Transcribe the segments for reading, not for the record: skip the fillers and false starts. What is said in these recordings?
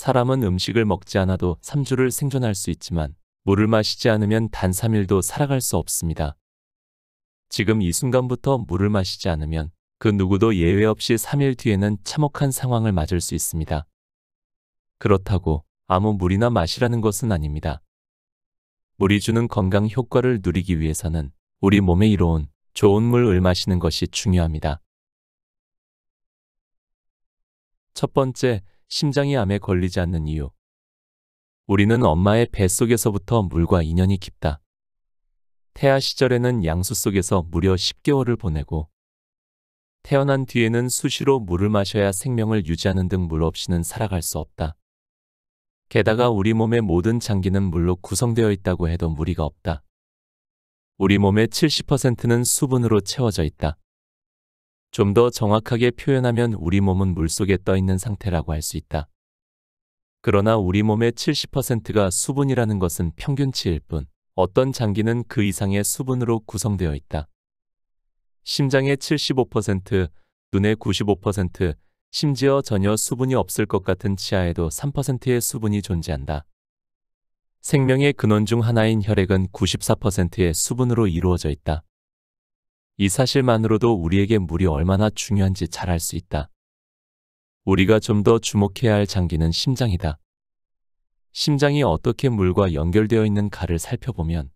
사람은 음식을 먹지 않아도 3주를 생존할 수 있지만 물을 마시지 않으면 단 3일도 살아갈 수 없습니다. 지금 이 순간부터 물을 마시지 않으면 그 누구도 예외 없이 3일 뒤에는 참혹한 상황을 맞을 수 있습니다. 그렇다고 아무 물이나 마시라는 것은 아닙니다. 물이 주는 건강 효과를 누리기 위해서는 우리 몸에 이로운 좋은 물을 마시는 것이 중요합니다. 첫 번째, 심장이 암에 걸리지 않는 이유. 우리는 엄마의 뱃속에서부터 물과 인연이 깊다. 태아 시절에는 양수 속에서 무려 10개월을 보내고 태어난 뒤에는 수시로 물을 마셔야 생명을 유지하는 등 물 없이는 살아갈 수 없다. 게다가 우리 몸의 모든 장기는 물로 구성되어 있다고 해도 무리가 없다. 우리 몸의 70%는 수분으로 채워져 있다. 좀 더 정확하게 표현하면 우리 몸은 물속에 떠 있는 상태라고 할 수 있다. 그러나 우리 몸의 70%가 수분이라는 것은 평균치일 뿐, 어떤 장기는 그 이상의 수분으로 구성되어 있다. 심장의 75%, 눈의 95%, 심지어 전혀 수분이 없을 것 같은 치아에도 3%의 수분이 존재한다. 생명의 근원 중 하나인 혈액은 94%의 수분으로 이루어져 있다. 이 사실만으로도 우리에게 물이 얼마나 중요한지 잘 알 수 있다. 우리가 좀 더 주목해야 할 장기는 심장이다. 심장이 어떻게 물과 연결되어 있는가를 살펴보면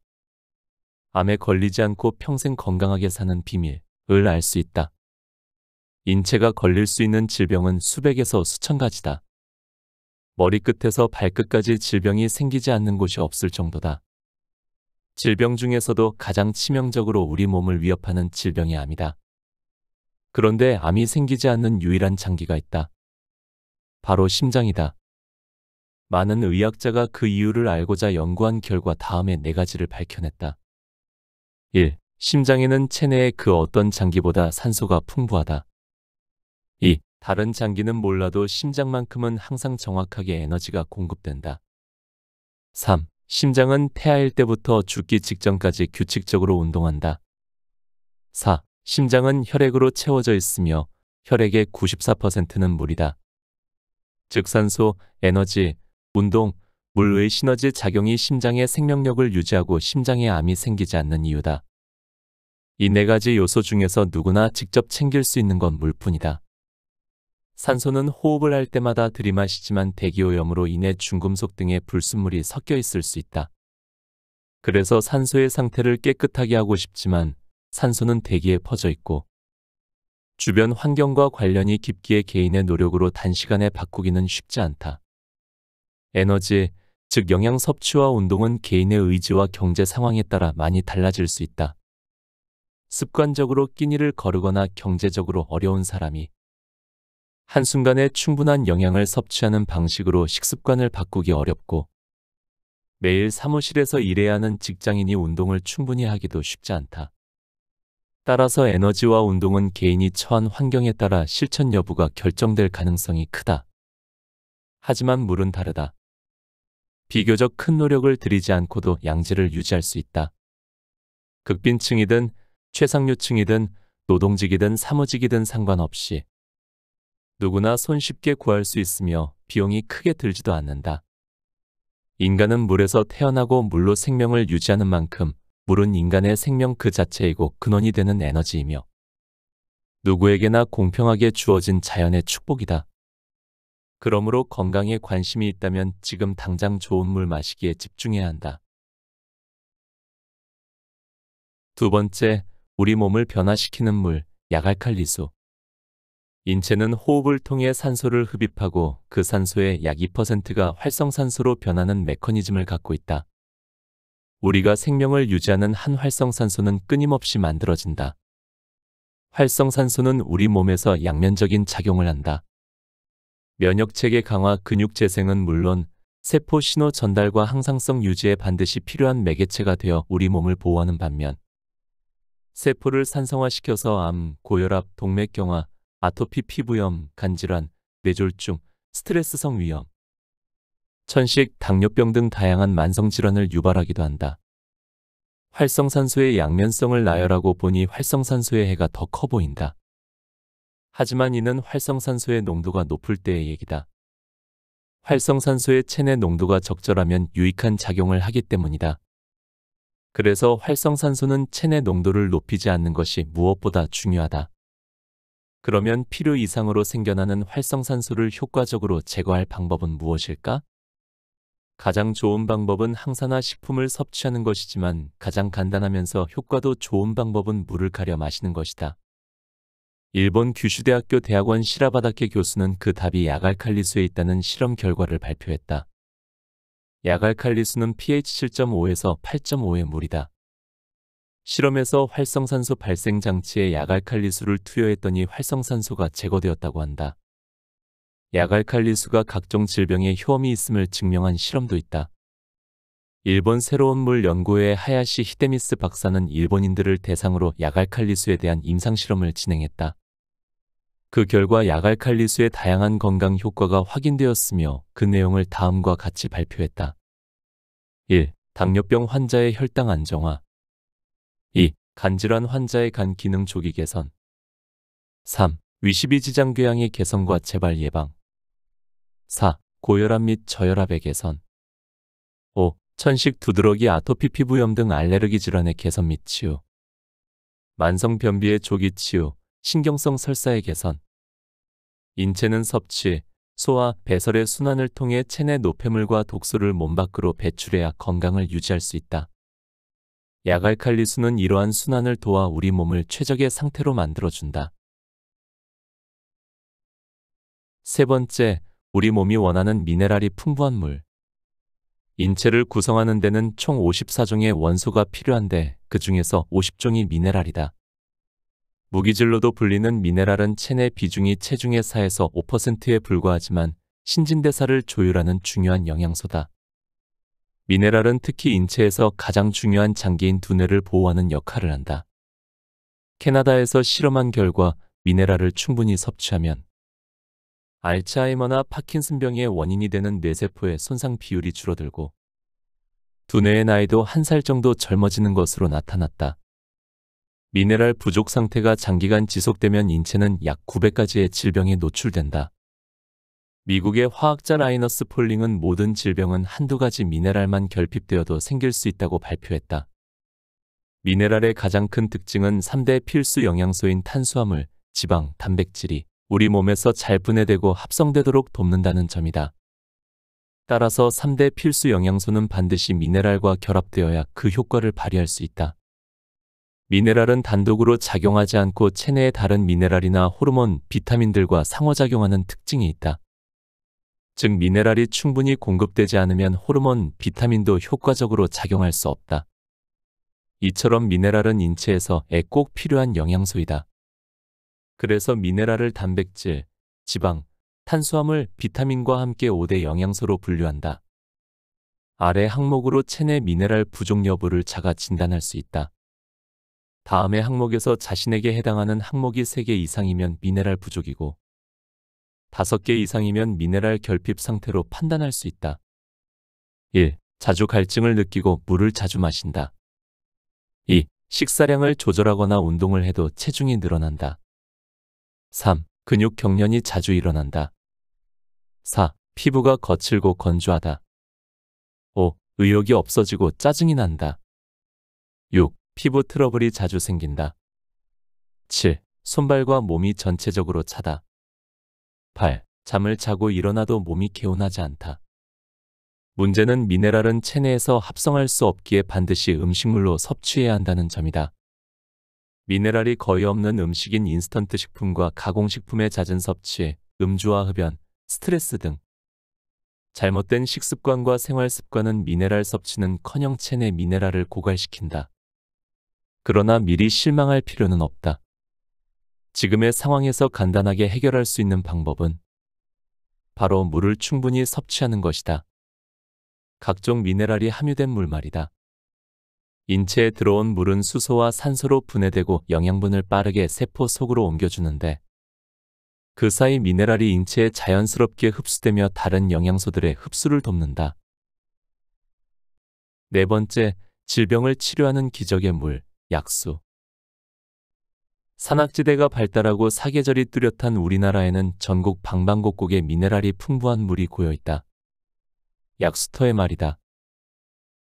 암에 걸리지 않고 평생 건강하게 사는 비밀을 알 수 있다. 인체가 걸릴 수 있는 질병은 수백에서 수천 가지다. 머리끝에서 발끝까지 질병이 생기지 않는 곳이 없을 정도다. 질병 중에서도 가장 치명적으로 우리 몸을 위협하는 질병이 암이다. 그런데 암이 생기지 않는 유일한 장기가 있다. 바로 심장이다. 많은 의학자가 그 이유를 알고자 연구한 결과 다음에 4가지를 밝혀냈다. 1. 심장에는 체내의 그 어떤 장기보다 산소가 풍부하다. 2. 다른 장기는 몰라도 심장만큼은 항상 정확하게 에너지가 공급된다. 3. 심장은 태아일 때부터 죽기 직전까지 규칙적으로 운동한다. 4. 심장은 혈액으로 채워져 있으며 혈액의 94%는 물이다. 즉 산소, 에너지, 운동, 물의 시너지 작용이 심장의 생명력을 유지하고 심장에 암이 생기지 않는 이유다. 이 4가지 요소 중에서 누구나 직접 챙길 수 있는 건 물뿐이다. 산소는 호흡을 할 때마다 들이마시지만 대기오염으로 인해 중금속 등의 불순물이 섞여 있을 수 있다. 그래서 산소의 상태를 깨끗하게 하고 싶지만 산소는 대기에 퍼져 있고 주변 환경과 관련이 깊기에 개인의 노력으로 단시간에 바꾸기는 쉽지 않다. 에너지, 즉 영양 섭취와 운동은 개인의 의지와 경제 상황에 따라 많이 달라질 수 있다. 습관적으로 끼니를 거르거나 경제적으로 어려운 사람이 한순간에 충분한 영양을 섭취하는 방식으로 식습관을 바꾸기 어렵고 매일 사무실에서 일해야 하는 직장인이 운동을 충분히 하기도 쉽지 않다. 따라서 에너지와 운동은 개인이 처한 환경에 따라 실천 여부가 결정될 가능성이 크다. 하지만 물은 다르다. 비교적 큰 노력을 들이지 않고도 양질을 유지할 수 있다. 극빈층이든 최상류층이든 노동직이든 사무직이든 상관없이 누구나 손쉽게 구할 수 있으며 비용이 크게 들지도 않는다. 인간은 물에서 태어나고 물로 생명을 유지하는 만큼 물은 인간의 생명 그 자체이고 근원이 되는 에너지이며 누구에게나 공평하게 주어진 자연의 축복이다. 그러므로 건강에 관심이 있다면 지금 당장 좋은 물 마시기에 집중해야 한다. 두 번째, 우리 몸을 변화시키는 물, 약알칼리수. 인체는 호흡을 통해 산소를 흡입하고 그 산소의 약 2%가 활성산소로 변하는 메커니즘을 갖고 있다. 우리가 생명을 유지하는 한 활성산소는 끊임없이 만들어진다. 활성산소는 우리 몸에서 양면적인 작용을 한다. 면역체계 강화, 근육 재생은 물론 세포 신호 전달과 항상성 유지에 반드시 필요한 매개체가 되어 우리 몸을 보호하는 반면 세포를 산성화시켜서 암, 고혈압, 동맥경화, 아토피 피부염, 간질환, 뇌졸중, 스트레스성 위염, 천식, 당뇨병 등 다양한 만성질환을 유발하기도 한다. 활성산소의 양면성을 나열하고 보니 활성산소의 해가 더 커 보인다. 하지만 이는 활성산소의 농도가 높을 때의 얘기다. 활성산소의 체내 농도가 적절하면 유익한 작용을 하기 때문이다. 그래서 활성산소는 체내 농도를 높이지 않는 것이 무엇보다 중요하다. 그러면 필요 이상으로 생겨나는 활성산소를 효과적으로 제거할 방법은 무엇일까? 가장 좋은 방법은 항산화 식품을 섭취하는 것이지만 가장 간단하면서 효과도 좋은 방법은 물을 가려 마시는 것이다. 일본 규슈대학교 대학원 시라바다케 교수는 그 답이 약알칼리수에 있다는 실험 결과를 발표했다. 약알칼리수는 pH 7.5에서 8.5의 물이다. 실험에서 활성산소 발생 장치에 약알칼리수를 투여했더니 활성산소가 제거되었다고 한다. 약알칼리수가 각종 질병에 효험이 있음을 증명한 실험도 있다. 일본 새로운 물 연구회의 하야시 히데미스 박사는 일본인들을 대상으로 약알칼리수에 대한 임상실험을 진행했다. 그 결과 약알칼리수의 다양한 건강 효과가 확인되었으며 그 내용을 다음과 같이 발표했다. 1. 당뇨병 환자의 혈당 안정화. 2. 간질환 환자의 간 기능 조기 개선. 3. 위시비지장 궤양의 개선과 재발 예방. 4. 고혈압 및 저혈압의 개선. 5. 천식 두드러기 아토피 피부염 등 알레르기 질환의 개선 및 치유. 만성 변비의 조기 치유, 신경성 설사의 개선. 인체는 섭취, 소화, 배설의 순환을 통해 체내 노폐물과 독소를 몸 밖으로 배출해야 건강을 유지할 수 있다. 약알칼리수는 이러한 순환을 도와 우리 몸을 최적의 상태로 만들어준다. 세 번째, 우리 몸이 원하는 미네랄이 풍부한 물. 인체를 구성하는 데는 총 54종의 원소가 필요한데 그 중에서 50종이 미네랄이다. 무기질로도 불리는 미네랄은 체내 비중이 체중의 4에서 5%에 불과하지만 신진대사를 조율하는 중요한 영양소다. 미네랄은 특히 인체에서 가장 중요한 장기인 두뇌를 보호하는 역할을 한다. 캐나다에서 실험한 결과 미네랄을 충분히 섭취하면 알츠하이머나 파킨슨병의 원인이 되는 뇌세포의 손상 비율이 줄어들고 두뇌의 나이도 1살 정도 젊어지는 것으로 나타났다. 미네랄 부족 상태가 장기간 지속되면 인체는 약 900가지의 질병에 노출된다. 미국의 화학자 라이너스 폴링은 모든 질병은 한두 가지 미네랄만 결핍되어도 생길 수 있다고 발표했다. 미네랄의 가장 큰 특징은 3대 필수 영양소인 탄수화물, 지방, 단백질이 우리 몸에서 잘 분해되고 합성되도록 돕는다는 점이다. 따라서 3대 필수 영양소는 반드시 미네랄과 결합되어야 그 효과를 발휘할 수 있다. 미네랄은 단독으로 작용하지 않고 체내의 다른 미네랄이나 호르몬, 비타민들과 상호작용하는 특징이 있다. 즉 미네랄이 충분히 공급되지 않으면 호르몬, 비타민도 효과적으로 작용할 수 없다. 이처럼 미네랄은 인체에서 꼭 필요한 영양소이다. 그래서 미네랄을 단백질, 지방, 탄수화물, 비타민과 함께 5대 영양소로 분류한다. 아래 항목으로 체내 미네랄 부족 여부를 자가 진단할 수 있다. 다음의 항목에서 자신에게 해당하는 항목이 3개 이상이면 미네랄 부족이고 5개 이상이면 미네랄 결핍 상태로 판단할 수 있다. 1. 자주 갈증을 느끼고 물을 자주 마신다. 2. 식사량을 조절하거나 운동을 해도 체중이 늘어난다. 3. 근육 경련이 자주 일어난다. 4. 피부가 거칠고 건조하다. 5. 의욕이 없어지고 짜증이 난다. 6. 피부 트러블이 자주 생긴다. 7. 손발과 몸이 전체적으로 차다. 8. 잠을 자고 일어나도 몸이 개운하지 않다. 문제는 미네랄은 체내에서 합성할 수 없기에 반드시 음식물로 섭취해야 한다는 점이다. 미네랄이 거의 없는 음식인 인스턴트 식품과 가공식품의 잦은 섭취, 음주와 흡연, 스트레스 등 잘못된 식습관과 생활습관은 미네랄 섭취는커녕 체내 미네랄을 고갈시킨다. 그러나 미리 실망할 필요는 없다. 지금의 상황에서 간단하게 해결할 수 있는 방법은 바로 물을 충분히 섭취하는 것이다. 각종 미네랄이 함유된 물 말이다. 인체에 들어온 물은 수소와 산소로 분해되고 영양분을 빠르게 세포 속으로 옮겨주는데 그 사이 미네랄이 인체에 자연스럽게 흡수되며 다른 영양소들의 흡수를 돕는다. 네 번째, 질병을 치료하는 기적의 물, 약수. 산악지대가 발달하고 사계절이 뚜렷한 우리나라에는 전국 방방곡곡에 미네랄이 풍부한 물이 고여있다. 약수터의 말이다.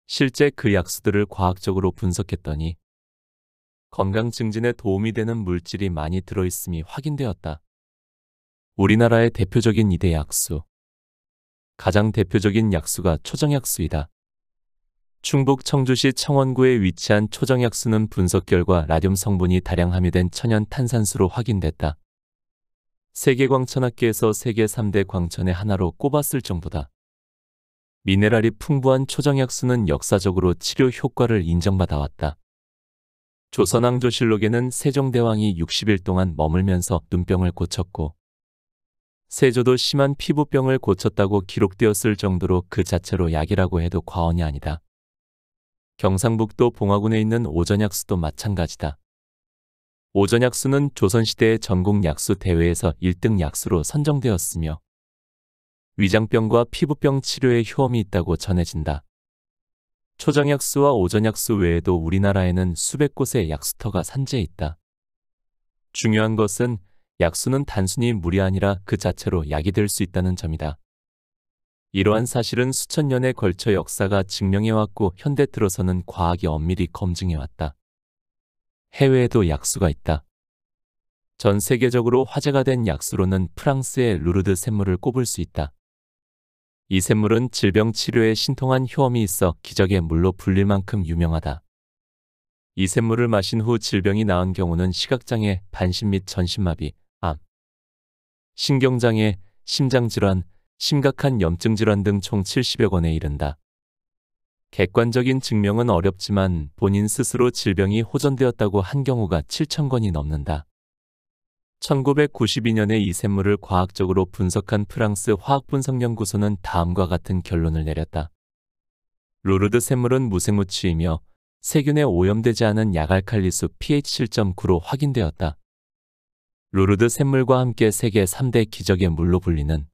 실제 그 약수들을 과학적으로 분석했더니 건강 증진에 도움이 되는 물질이 많이 들어있음이 확인되었다. 우리나라의 대표적인 2대 약수. 가장 대표적인 약수가 초정약수이다. 충북 청주시 청원구에 위치한 초정약수는 분석 결과 라듐 성분이 다량 함유된 천연 탄산수로 확인됐다. 세계광천학계에서 세계 3대 광천의 하나로 꼽았을 정도다. 미네랄이 풍부한 초정약수는 역사적으로 치료 효과를 인정받아왔다. 조선왕조실록에는 세종대왕이 60일 동안 머물면서 눈병을 고쳤고 세조도 심한 피부병을 고쳤다고 기록되었을 정도로 그 자체로 약이라고 해도 과언이 아니다. 경상북도 봉화군에 있는 오전약수도 마찬가지다. 오전약수는 조선시대의 전국 약수 대회에서 1등 약수로 선정되었으며 위장병과 피부병 치료에 효험이 있다고 전해진다. 초정약수와 오전약수 외에도 우리나라에는 수백 곳의 약수터가 산재해 있다. 중요한 것은 약수는 단순히 물이 아니라 그 자체로 약이 될 수 있다는 점이다. 이러한 사실은 수천 년에 걸쳐 역사가 증명해왔고 현대 들어서는 과학이 엄밀히 검증해왔다. 해외에도 약수가 있다. 전 세계적으로 화제가 된 약수로는 프랑스의 루르드 샘물을 꼽을 수 있다. 이 샘물은 질병 치료에 신통한 효험이 있어 기적의 물로 불릴 만큼 유명하다. 이 샘물을 마신 후 질병이 나은 경우는 시각장애, 반신 및 전신마비, 암, 신경장애, 심장질환, 심각한 염증 질환 등 총 70여 건에 이른다. 객관적인 증명은 어렵지만 본인 스스로 질병이 호전되었다고 한 경우가 7,000건이 넘는다. 1992년에 이 샘물을 과학적으로 분석한 프랑스 화학분석연구소는 다음과 같은 결론을 내렸다. 루르드 샘물은 무생무취이며 세균에 오염되지 않은 약알칼리수 pH 7.9로 확인되었다. 루르드 샘물과 함께 세계 3대 기적의 물로 불리는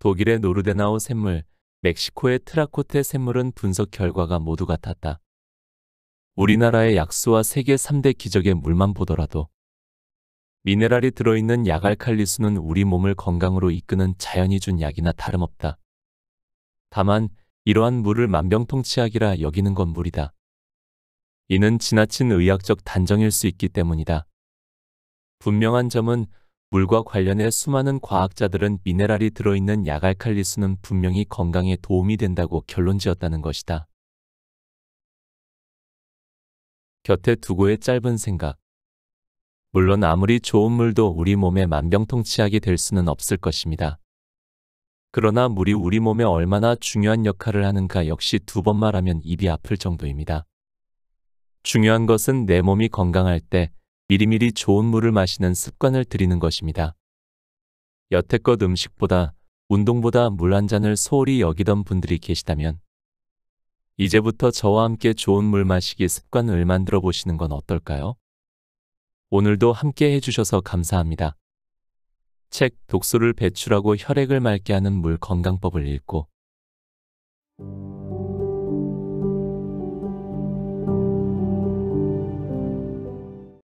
독일의 노르데나우 샘물, 멕시코의 트라코테 샘물은 분석 결과가 모두 같았다. 우리나라의 약수와 세계 3대 기적의 물만 보더라도 미네랄이 들어있는 약알칼리수는 우리 몸을 건강으로 이끄는 자연이 준 약이나 다름없다. 다만 이러한 물을 만병통치약이라 여기는 건 무리다. 이는 지나친 의학적 단정일 수 있기 때문이다. 분명한 점은 물과 관련해 수많은 과학자들은 미네랄이 들어있는 약알칼리수는 분명히 건강에 도움이 된다고 결론지었다는 것이다. 곁에 두고의 짧은 생각. 물론 아무리 좋은 물도 우리 몸에 만병통치약이 될 수는 없을 것입니다. 그러나 물이 우리 몸에 얼마나 중요한 역할을 하는가 역시 2번 말하면 입이 아플 정도입니다. 중요한 것은 내 몸이 건강할 때 미리미리 좋은 물을 마시는 습관을 들이는 것입니다. 여태껏 음식보다 운동보다 물 한 잔을 소홀히 여기던 분들이 계시다면 이제부터 저와 함께 좋은 물 마시기 습관을 만들어 보시는 건 어떨까요? 오늘도 함께 해주셔서 감사합니다. 책 독소를 배출하고 혈액을 맑게 하는 물 건강법을 읽고